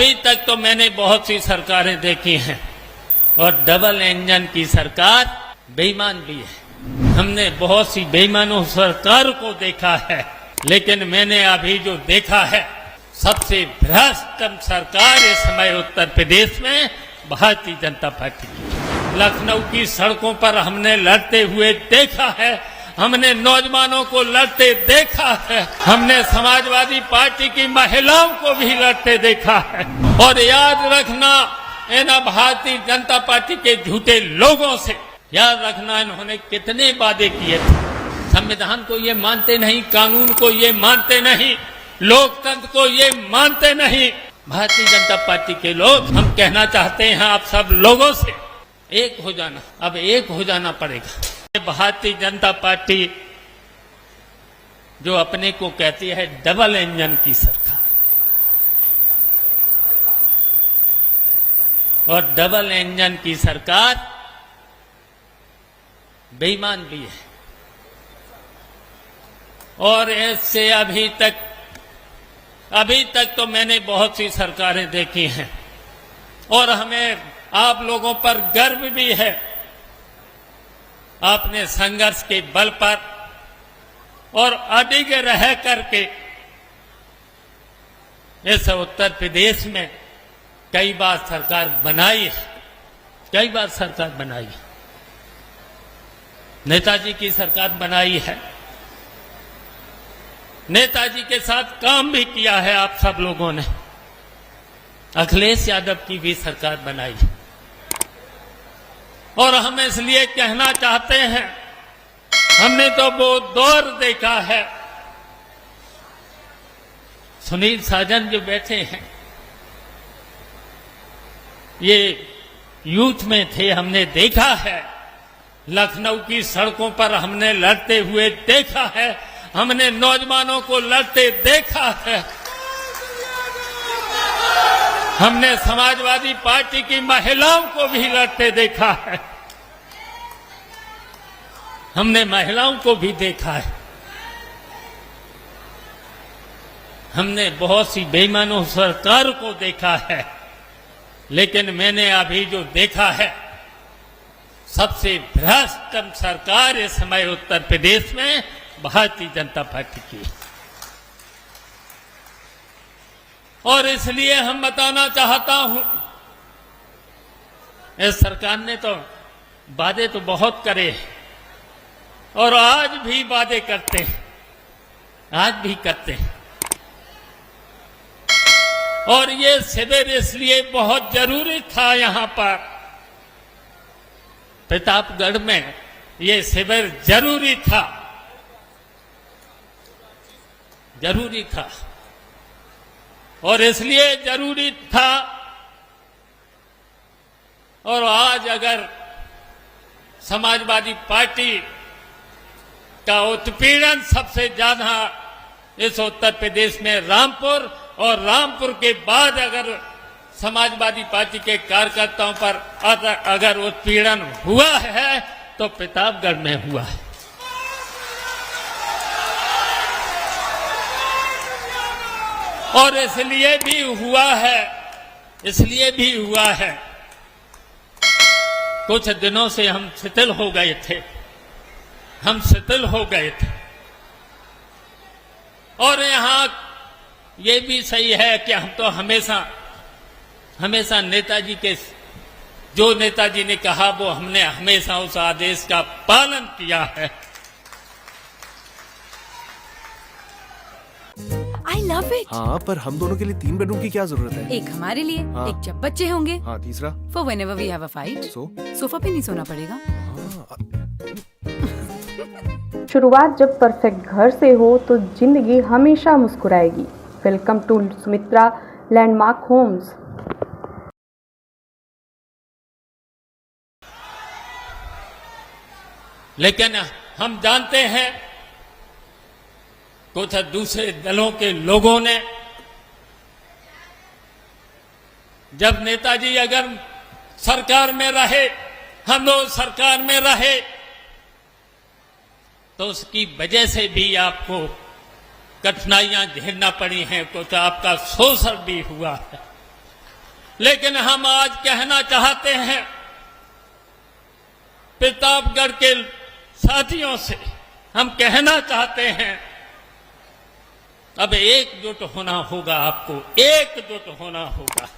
अभी तक तो मैंने बहुत सी सरकारें देखी हैं और डबल इंजन की सरकार बेईमान भी है। हमने बहुत सी बेईमानों सरकार को देखा है, लेकिन मैंने अभी जो देखा है सबसे भ्रष्ट सरकार इस समय उत्तर प्रदेश में भारतीय जनता पार्टी की। लखनऊ की सड़कों पर हमने लड़ते हुए देखा है, हमने नौजवानों को लड़ते देखा है, हमने समाजवादी पार्टी की महिलाओं को भी लड़ते देखा है। और याद रखना, इन भारतीय जनता पार्टी के झूठे लोगों से याद रखना, इन्होंने कितने वादे किए थे। संविधान को ये मानते नहीं, कानून को ये मानते नहीं, लोकतंत्र को ये मानते नहीं। भारतीय जनता पार्टी के लोग, हम कहना चाहते हैं आप सब लोगों से, एक हो जाना, अब एक हो जाना पड़ेगा। भारतीय जनता पार्टी जो अपने को कहती है डबल इंजन की सरकार, और डबल इंजन की सरकार बेईमान भी है। और इससे अभी तक तो मैंने बहुत सी सरकारें देखी हैं और हमें आप लोगों पर गर्व भी है। आपने संघर्ष के बल पर और अडिग रह करके इस उत्तर प्रदेश में कई बार सरकार बनाई है, कई बार सरकार बनाई है। नेताजी की सरकार बनाई है, नेताजी के साथ काम भी किया है आप सब लोगों ने। अखिलेश यादव की भी सरकार बनाई है। और हम इसलिए कहना चाहते हैं, हमने तो वो दौर देखा है। सुनील साजन जो बैठे हैं, ये यूथ में थे, हमने देखा है। लखनऊ की सड़कों पर हमने लड़ते हुए देखा है, हमने नौजवानों को लड़ते देखा है, हमने समाजवादी पार्टी की महिलाओं को भी लड़ते देखा है, हमने महिलाओं को भी देखा है। हमने बहुत सी बेईमानों सरकार को देखा है, लेकिन मैंने अभी जो देखा है सबसे भ्रष्ट सरकार इस समय उत्तर प्रदेश में भारतीय जनता पार्टी की। और इसलिए हम बताना चाहता हूं, इस सरकार ने तो वादे तो बहुत करे और आज भी वादे करते हैं, आज भी करते हैं। और ये शिविर इसलिए बहुत जरूरी था। यहां पर प्रतापगढ़ में ये शिविर जरूरी था, जरूरी था। और इसलिए जरूरी था, और आज अगर समाजवादी पार्टी का उत्पीड़न सबसे ज्यादा इस उत्तर प्रदेश में रामपुर, और रामपुर के बाद अगर समाजवादी पार्टी के कार्यकर्ताओं पर अगर उत्पीड़न हुआ है तो प्रतापगढ़ में हुआ है। और इसलिए भी हुआ है, इसलिए भी हुआ है, कुछ दिनों से हम शिथिल हो गए थे, हम शिथिल हो गए थे। और यहां ये भी सही है कि हम तो हमेशा नेताजी के, जो नेताजी ने कहा वो हमने हमेशा उस आदेश का पालन किया है। I love it. हाँ, पर हम दोनों के लिए 3 बेडरूम की क्या जरूरत है? एक हमारे लिए, हाँ। एक जब बच्चे होंगे, हाँ, तीसरा for whenever we have a fight. Sofa पे नहीं सोना पड़ेगा। शुरुआत जब परफेक्ट घर से हो तो जिंदगी हमेशा मुस्कुराएगी। Welcome to Sumitra Landmark Homes. लेकिन हम जानते हैं कुछ दूसरे दलों के लोगों ने, जब नेताजी अगर सरकार में रहे, हम लोग सरकार में रहे, तो उसकी वजह से भी आपको कठिनाइयां झेलना पड़ी हैं, कुछ आपका शोषण भी हुआ है। लेकिन हम आज कहना चाहते हैं प्रतापगढ़ के साथियों से, हम कहना चाहते हैं अब एकजुट होना होगा, आपको एकजुट होना होगा।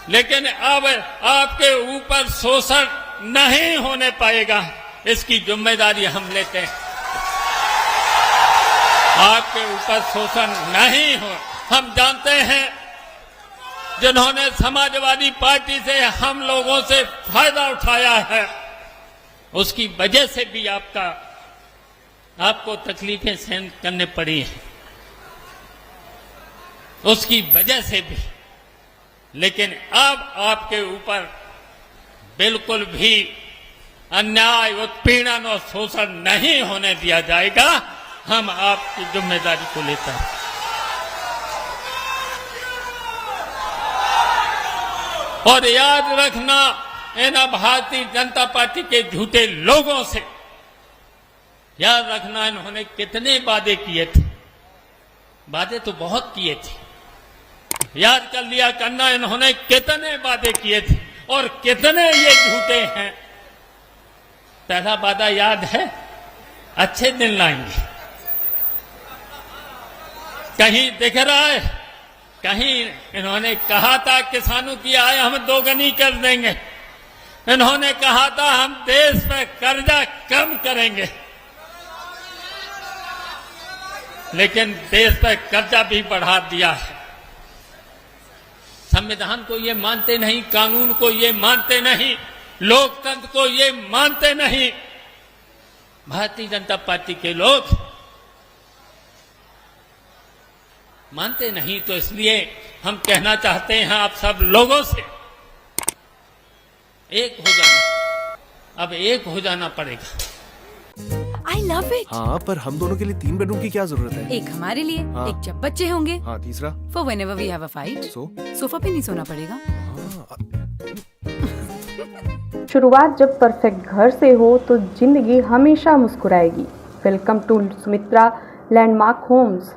लेकिन अब आपके ऊपर शोषण नहीं होने पाएगा, इसकी जिम्मेदारी हम लेते हैं। आपके ऊपर शोषण नहीं हो। हम जानते हैं जिन्होंने समाजवादी पार्टी से हम लोगों से फायदा उठाया है, उसकी वजह से भी आपको तकलीफें सहन करने पड़ी हैं, उसकी वजह से भी। लेकिन अब आपके ऊपर बिल्कुल भी अन्याय, उत्पीड़न और शोषण नहीं होने दिया जाएगा। हम आपकी जिम्मेदारी को लेते हैं। और याद रखना, इन भारतीय जनता पार्टी के झूठे लोगों से याद रखना, इन्होंने कितने वादे किए थे। वादे तो बहुत किए थे, याद कर लिया करना, इन्होंने कितने वादे किए थे और कितने ये झूठे हैं। पहला वादा याद है, अच्छे दिन लाएंगे। कहीं दिख रहा है? कहीं इन्होंने कहा था किसानों की आय हम दोगुनी कर देंगे। इन्होंने कहा था हम देश में कर्जा कम करेंगे, लेकिन देश पर कर्जा भी बढ़ा दिया है। संविधान को ये मानते नहीं, कानून को ये मानते नहीं, लोकतंत्र को ये मानते नहीं। भारतीय जनता पार्टी के लोग मानते नहीं, तो इसलिए हम कहना चाहते हैं आप सब लोगों से, एक हो जाना, अब एक हो जाना पड़ेगा। I love it. हाँ, पर हम दोनों के लिए 3 बेडरूम की क्या जरूरत है? एक हमारे लिए, हाँ। एक जब बच्चे होंगे, हाँ, तीसरा? For whenever we have a fight. Sofa पे नहीं सोना पड़ेगा। शुरुआत जब परफेक्ट घर से हो तो जिंदगी हमेशा मुस्कुराएगी। Welcome to Sumitra Landmark Holmes.